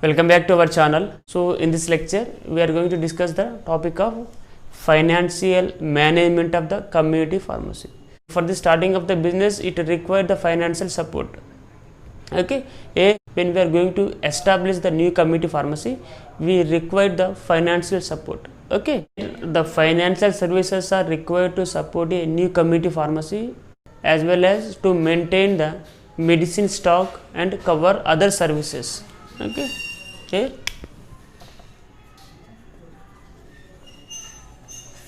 Welcome back to our channel. So in this lecture we are going to discuss the topic of financial management of the community pharmacy. For the starting of the business, it required the financial support. Okay, when we are going to establish the new community pharmacy, we require the financial support. Okay, the financial services are required to support a new community pharmacy as well as to maintain the medicine stock and cover other services. Okay, here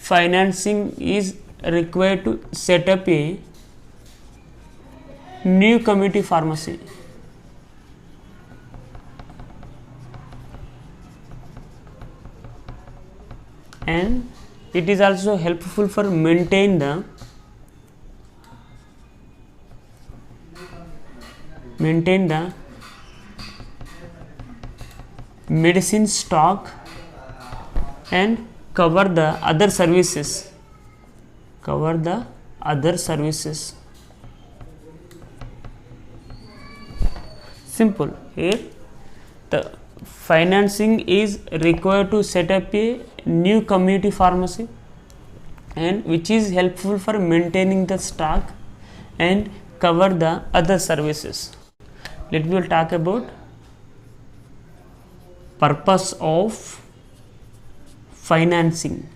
financing is required to set up a new community pharmacy. And it is also helpful for maintain the medicine stock and cover the other services. Simple. Here the financing is required to set up a new community pharmacy and which is helpful for maintaining the stock and cover the other services. Let me talk about purpose of financing.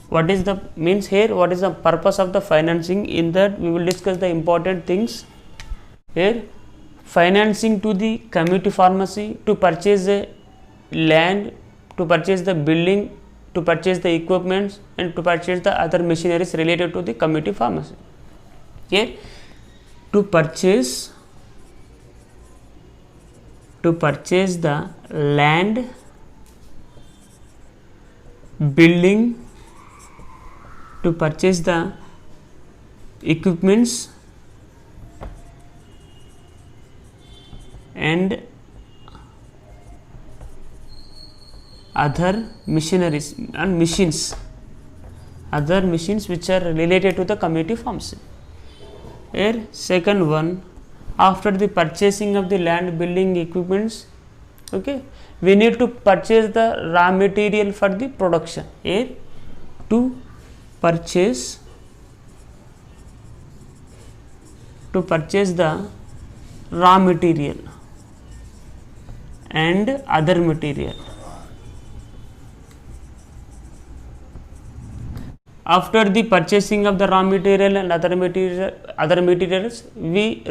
What is the means here? What is the purpose of the financing? In that we will discuss the important things. Here, financing to the community pharmacy to purchase the land, to purchase the building, to purchase the equipments and to purchase the other machineries related to the community pharmacy. Here, to purchase the land, building, to purchase the equipments and other machineries and machines which are related to the community pharmacy. Here, second one, after the purchasing of the land, building, equipments, okay, we need to purchase the raw material for the production. Here, to purchase the raw material and other material. After the purchasing of the raw material and other materials, we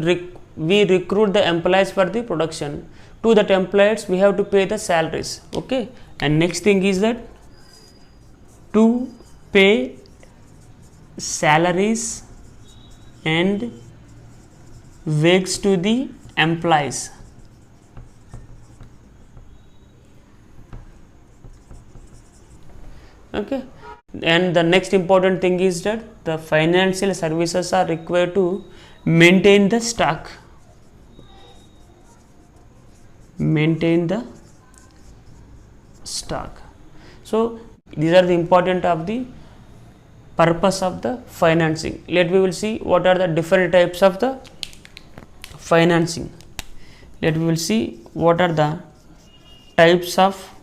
recruit the employees for the production. To that employees we have to pay the salaries. Okay, and next thing is that to pay salaries and wages to the employees. Okay, and the next important thing is that the financial services are required to maintain the stock. So these are the important of the purpose of the financing. We will see what are the different types of the financing. We will see what are the types of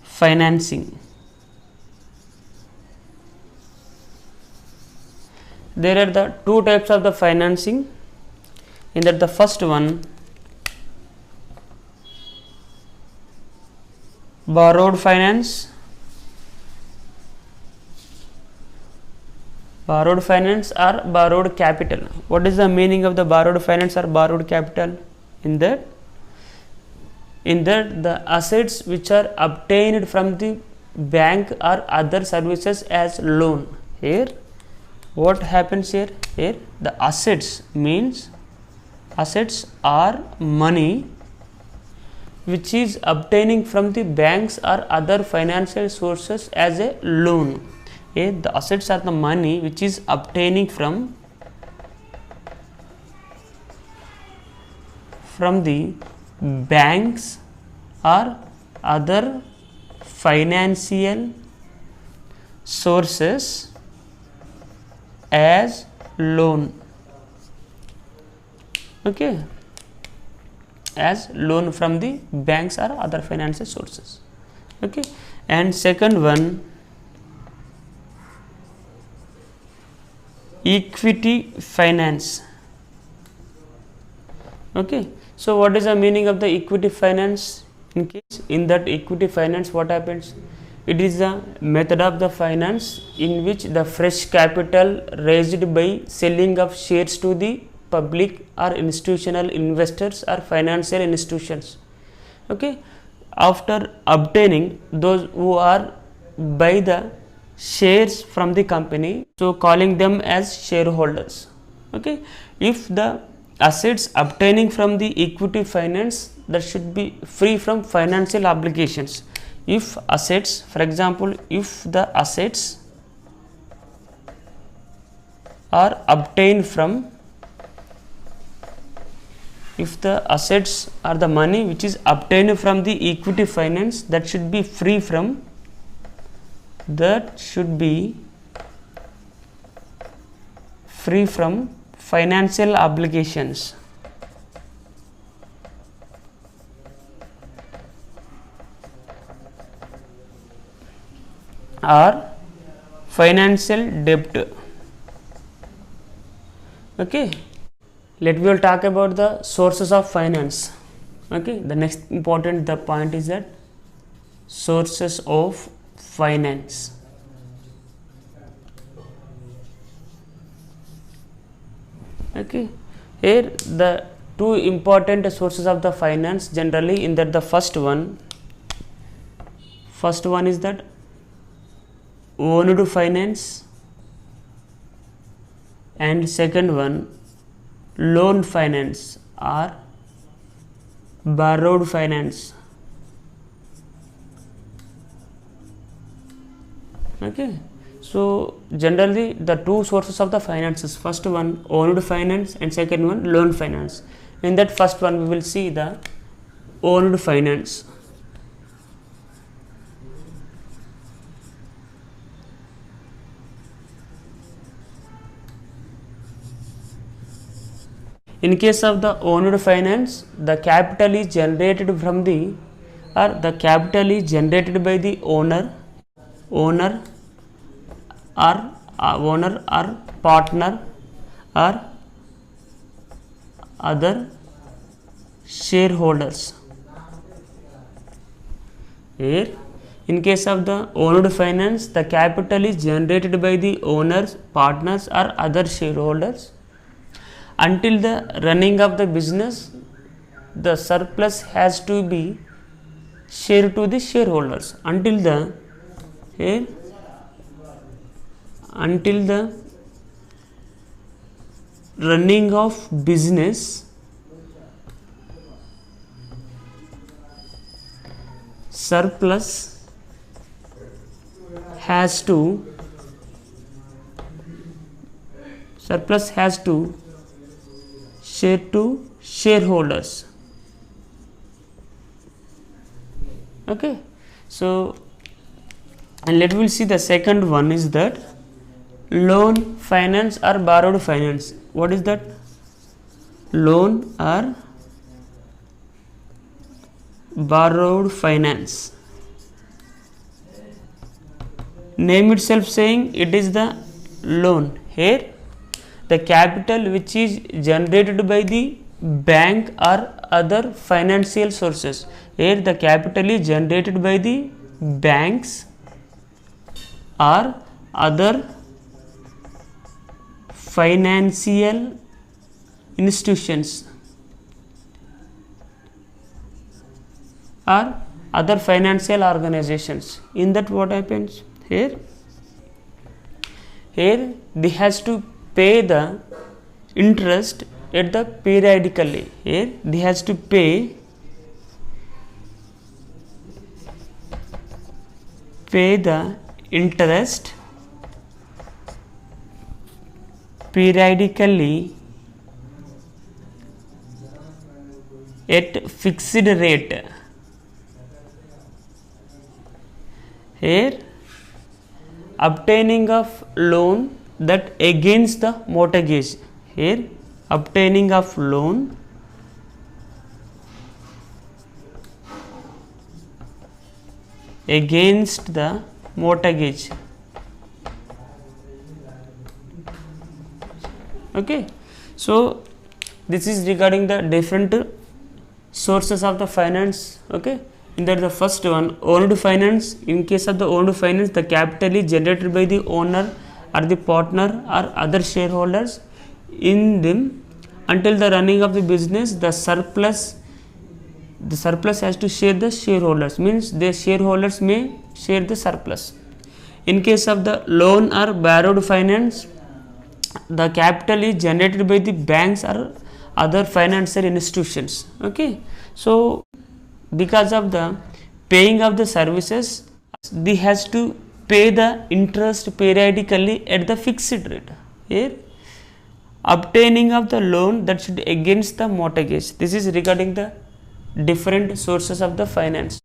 financing. There are the two types of the financing. In that the first one, borrowed finance or borrowed capital. What is the meaning of the borrowed finance or borrowed capital? In that the assets which are obtained from the bank or other services as loan. Here what happens here? Here the assets are money which is obtaining from the banks or other financial sources as a loan. Okay, the assets are the money which is obtaining from the banks or other financial sources as loan. okay, as loan from the banks or other financial sources, okay. And second one, equity finance, okay. So what is the meaning of the equity finance? In that equity finance, what happens? It is the method of the finance in which the fresh capital raised by selling of shares to the public or institutional investors or financial institutions, okay, after obtaining those who are buy the shares from the company, so calling them as shareholders, okay. If the assets obtaining from the equity finance, that should be free from financial obligations. If assets, for example, if the assets are obtained from, if the assets are the money which is obtained from the equity finance, that should be free from, that should be free from financial obligations, or financial debt, okay. Let me talk about the sources of finance, okay. The next important the point is that sources of finance, okay. Here the two important sources of the finance generally, in that the first one is that owned finance, and second one loan finance or borrowed finance, okay. So generally the two sources of the finances, first one owned finance and second one loan finance. In that first one we will see the owned finance. In case of the owned finance, the capital is generated from the, or the capital is generated by the owner or partner or other shareholders. Here, in case of the owned finance, the capital is generated by the owners, partners or other shareholders. Until the running of the business, the surplus has to be shared to the shareholders. Until the running of business, surplus has to share to shareholders, okay. So and let me see the second one is that loan finance or borrowed finance. What is that? Loan or borrowed finance. Name itself saying it is the loan. Here the capital which is generated by the bank or other financial sources. Here the capital is generated by the banks or other financial institutions or other financial organizations. In that what happens? Here they has to pay the interest at the periodically. Here they has to pay the interest periodically at fixed rate. Here obtaining of loan that against the mortgage. Here obtaining of loan against the mortgage. Okay, so this is regarding the different sources of the finance. Okay, in that the first one, owned finance. In case of the owned finance, the capital is generated by the owner or the partner or other shareholders in them until the running of the business. The surplus has to share the shareholders, means the shareholders may share the surplus. In case of the loan or borrowed finance, the capital is generated by the banks or other financial institutions. Okay, so because of the paying of the services, they has to pay the interest periodically at the fixed rate. Here, obtaining of the loan that should against the mortgage. This is regarding the different sources of the finance.